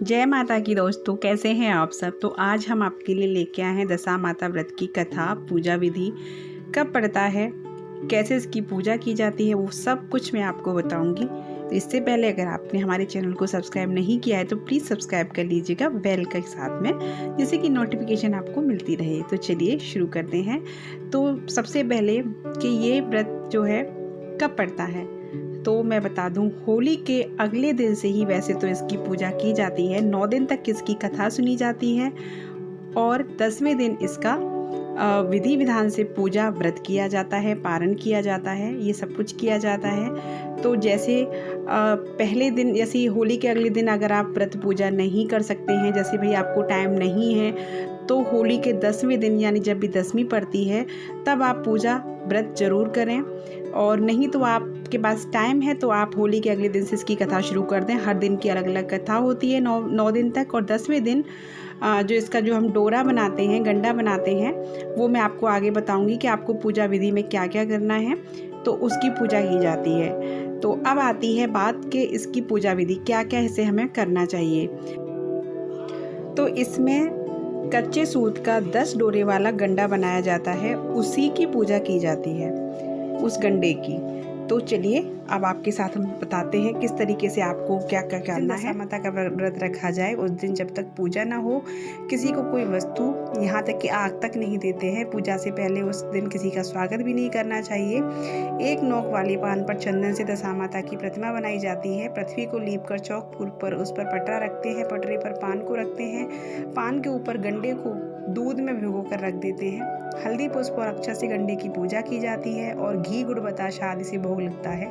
जय माता की दोस्तों, कैसे हैं आप सब। तो आज हम आपके लिए लेके आए हैं दशा माता व्रत की कथा। पूजा विधि कब पड़ता है, कैसे इसकी पूजा की जाती है, वो सब कुछ मैं आपको बताऊंगी। तो इससे पहले अगर आपने हमारे चैनल को सब्सक्राइब नहीं किया है तो प्लीज़ सब्सक्राइब कर लीजिएगा बेल के साथ में, जिससे कि नोटिफिकेशन आपको मिलती रहे। तो चलिए शुरू करते हैं। तो सबसे पहले कि ये व्रत जो है कब पड़ता है, तो मैं बता दूं, होली के अगले दिन से ही वैसे तो इसकी पूजा की जाती है। 9 दिन तक इसकी कथा सुनी जाती है और 10वें दिन इसका विधि विधान से पूजा व्रत किया जाता है, पारण किया जाता है, ये सब कुछ किया जाता है। तो जैसे पहले दिन, जैसे होली के अगले दिन अगर आप व्रत पूजा नहीं कर सकते हैं, जैसे भाई आपको टाइम नहीं है, तो होली के 10वें दिन यानी जब भी दसवीं पड़ती है तब आप पूजा व्रत जरूर करें। और नहीं तो आपके पास टाइम है तो आप होली के अगले दिन से इसकी कथा शुरू कर दें। हर दिन की अलग अलग कथा होती है 9 दिन तक। और 10वें दिन जो इसका जो हम डोरा बनाते हैं, गंडा बनाते हैं, वो मैं आपको आगे बताऊंगी कि आपको पूजा विधि में क्या क्या करना है, तो उसकी पूजा की जाती है। तो अब आती है बात कि इसकी पूजा विधि क्या क्या इसे हमें करना चाहिए। तो इसमें कच्चे सूत का 10 डोरे वाला गंडा बनाया जाता है, उसी की पूजा की जाती है, उस गंडे की। तो चलिए अब आपके साथ हम बताते हैं किस तरीके से आपको क्या क्या करना है। माता का व्रत रखा जाए उस दिन जब तक पूजा ना हो, किसी को कोई वस्तु, यहाँ तक कि आग तक नहीं देते हैं। पूजा से पहले उस दिन किसी का स्वागत भी नहीं करना चाहिए। एक नोक वाली पान पर चंदन से दशा माता की प्रतिमा बनाई जाती है। पृथ्वी को लीप कर चौक पर उस पर पटरा रखते हैं, पटरे पर पान को रखते हैं, पान के ऊपर गंडे को दूध में भिगो कर रख देते हैं। हल्दी पुष्प और अक्षत से गंडे की पूजा की जाती है और घी गुड़ बताशा आदि से भोग लगता है।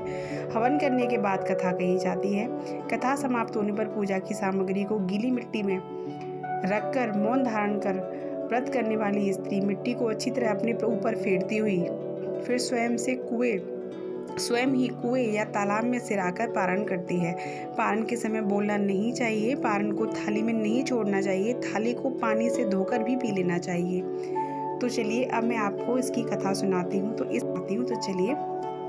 हवन करने के बाद कथा कही जाती है। कथा समाप्त होने पर पूजा की सामग्री को गीली मिट्टी में रखकर मौन धारण कर व्रत करने वाली स्त्री मिट्टी को अच्छी तरह अपने ऊपर फेरती हुई फिर स्वयं ही कुएं या तालाब में सिराकर पारण करती है। पारण के समय बोलना नहीं चाहिए, पारण को थाली में नहीं छोड़ना चाहिए, थाली को पानी से धोकर भी पी लेना चाहिए। तो चलिए अब मैं आपको इसकी कथा सुनाती हूँ। तो चलिए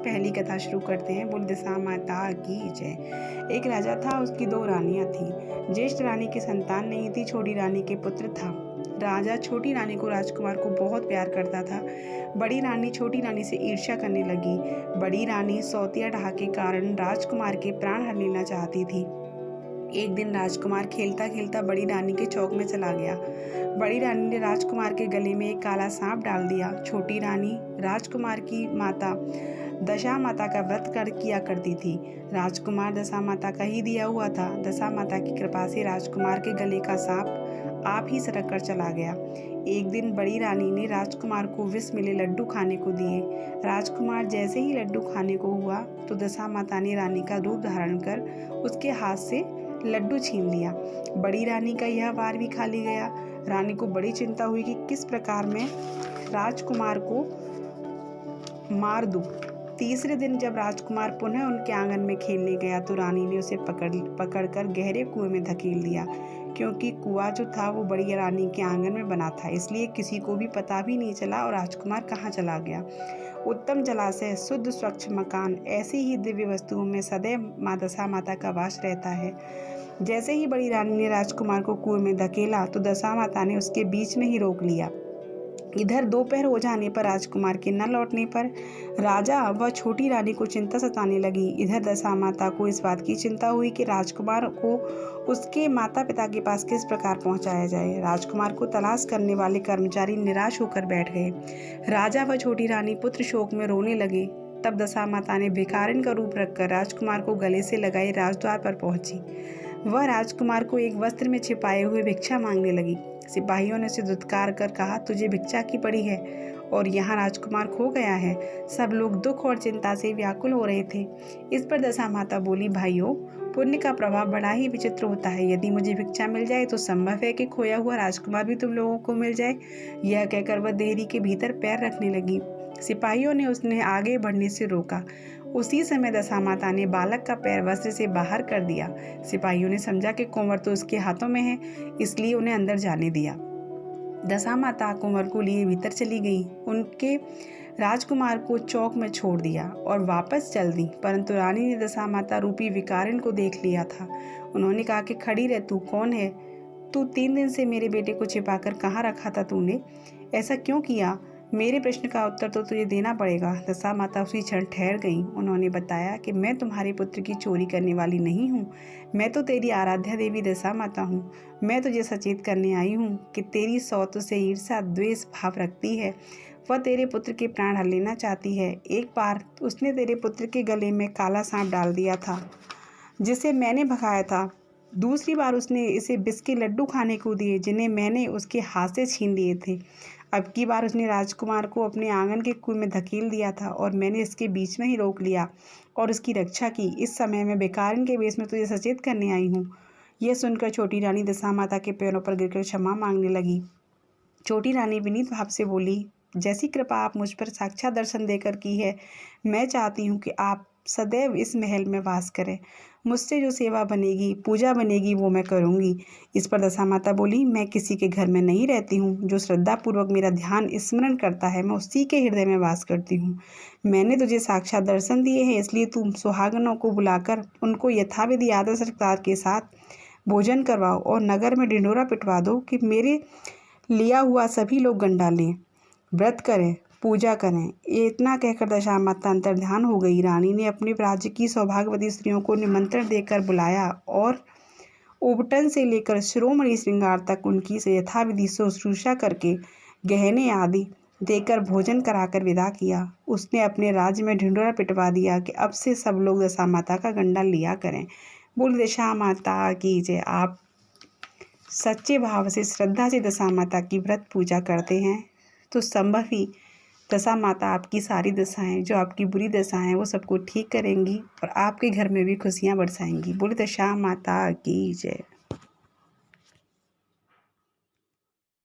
पहली कथा शुरू करते हैं। बोल दशा माता की जय। एक राजा था, उसकी 2 रानियां थी। ज्येष्ठ रानी की संतान नहीं थी, छोटी रानी के पुत्र था। राजा छोटी रानी को राजकुमार को बहुत प्यार करता था। बड़ी रानी छोटी रानी से ईर्ष्या करने लगी। बड़ी रानी सौतिया ढहा के कारण राजकुमार के प्राण हर लेना चाहती थी। एक दिन राजकुमार खेलता खेलता बड़ी रानी के चौक में चला गया। बड़ी रानी ने राजकुमार के गले में एक काला सांप डाल दिया। छोटी रानी राजकुमार की माता दशा माता का व्रत किया करती थी। राजकुमार दशा माता का ही दिया हुआ था। दशा माता की कृपा से राजकुमार के गले का सांप आप ही सरक कर चला गया। एक दिन बड़ी रानी ने राजकुमार को विष मिले लड्डू खाने को दिए। राजकुमार जैसे ही लड्डू खाने को हुआ तो दशा माता ने रानी का रूप धारण कर उसके हाथ से लड्डू छीन लिया। बड़ी रानी का यह वार भी खाली गया। रानी को बड़ी चिंता हुई कि किस प्रकार मैं राजकुमार को मार दूं। तीसरे दिन जब राजकुमार पुनः उनके आंगन में खेलने गया तो रानी ने उसे पकड़कर गहरे कुएं में धकेल दिया। क्योंकि कुआं जो था वो बड़ी रानी के आंगन में बना था, इसलिए किसी को भी पता भी नहीं चला और राजकुमार कहाँ चला गया। उत्तम जलाशय, शुद्ध स्वच्छ मकान, ऐसी ही दिव्य वस्तुओं में सदैव माँ दशा माता का वास रहता है। जैसे ही बड़ी रानी ने राजकुमार को कुएं में धकेला तो दशा माता ने उसके बीच में ही रोक लिया। इधर दोपहर हो जाने पर राजकुमार के न लौटने पर राजा व छोटी रानी को चिंता सताने लगी। इधर दशा माता को इस बात की चिंता हुई कि राजकुमार को उसके माता पिता के पास किस प्रकार पहुंचाया जाए। राजकुमार को तलाश करने वाले कर्मचारी निराश होकर बैठ गए। राजा व छोटी रानी पुत्र शोक में रोने लगे। तब दशा माता ने भिखारिन का रूप रखकर राजकुमार को गले से लगाए राजद्वार पर पहुंची। वह राजकुमार को एक वस्त्र में छिपाए हुए भिक्षा मांगने लगी। सिपाहियों ने उसे धुतकार कर कहा, तुझे भिक्षा की पड़ी है और यहाँ राजकुमार खो गया है। सब लोग दुख और चिंता से व्याकुल हो रहे थे। इस पर दशा माता बोली, भाइयों, पुण्य का प्रभाव बड़ा ही विचित्र होता है। यदि मुझे भिक्षा मिल जाए तो संभव है कि खोया हुआ राजकुमार भी तुम लोगों को मिल जाए। यह कहकर वह देहरी के भीतर पैर रखने लगी। सिपाहियों ने उसने आगे बढ़ने से रोका। उसी समय दशा माता ने बालक का पैर वस्त्र से बाहर कर दिया। सिपाहियों ने समझा कि कुंवर तो उसके हाथों में है, इसलिए उन्हें अंदर जाने दिया। दशा माता कुंवर को लिए भीतर चली गई। उनके राजकुमार को चौक में छोड़ दिया और वापस चल दी, परंतु रानी ने दशा माता रूपी विकारिन को देख लिया था। उन्होंने कहा कि खड़ी रह, तू कौन है? तू 3 दिन से मेरे बेटे को छिपाकर कहाँ रखा था? तूने ऐसा क्यों किया? मेरे प्रश्न का उत्तर तो तुझे देना पड़ेगा। दशा माता उसी क्षण ठहर गई। उन्होंने बताया कि मैं तुम्हारे पुत्र की चोरी करने वाली नहीं हूँ। मैं तो तेरी आराध्या देवी दशा माता हूँ। मैं तुझे सचेत करने आई हूँ कि तेरी सौत से ईर्ष्या द्वेष भाव रखती है। वह तेरे पुत्र के प्राण हर लेना चाहती है। एक बार उसने तेरे पुत्र के गले में काला सांप डाल दिया था, जिसे मैंने भगाया था। दूसरी बार उसने इसे विष के लड्डू खाने को दिए, जिन्हें मैंने उसके हाथ से छीन लिए थे। अब की बार उसने राजकुमार को अपने आंगन के कुएं में धकेल दिया था और मैंने इसके बीच में ही रोक लिया और उसकी रक्षा की। इस समय मैं बेकारिन के वेश में तुझे सचेत करने आई हूँ। यह सुनकर छोटी रानी दशा माता के पैरों पर गिरकर क्षमा मांगने लगी। छोटी रानी विनीत भाव से बोली, जैसी कृपा आप मुझ पर साक्षात दर्शन देकर की है, मैं चाहती हूँ कि आप सदैव इस महल में वास करें। मुझसे जो सेवा बनेगी, पूजा बनेगी, वो मैं करूँगी। इस पर दशा माता बोली, मैं किसी के घर में नहीं रहती हूँ। जो श्रद्धापूर्वक मेरा ध्यान स्मरण करता है, मैं उसी के हृदय में वास करती हूँ। मैंने तुझे साक्षात दर्शन दिए हैं, इसलिए तुम सुहागनों को बुलाकर उनको यथाविधि आदर सत्कार के साथ भोजन करवाओ और नगर में ढिंढोरा पिटवा दो कि मेरे लिया हुआ सभी लोग गंडा लें, व्रत करें, पूजा करें। ये इतना कहकर दशा माता अंतर्ध्यान हो गई। रानी ने अपने राज्य की सौभाग्यवती स्त्रियों को निमंत्रण देकर बुलाया और उबटन से लेकर शिरोमणि श्रृंगार तक उनकी से यथाविधि शुश्रूषा करके गहने आदि देकर भोजन कराकर विदा किया। उसने अपने राज्य में ढिंढोरा पिटवा दिया कि अब से सब लोग दशा माता का गंडा लिया करें। बोल दशा माता की जय। आप सच्चे भाव से श्रद्धा से दशा माता की व्रत पूजा करते हैं तो संभव ही दशा माता आपकी सारी दशाएं, जो आपकी बुरी दशाएं हैं, वो सबको ठीक करेंगी और आपके घर में भी खुशियां बरसाएंगी। बोले दशा माता की जय।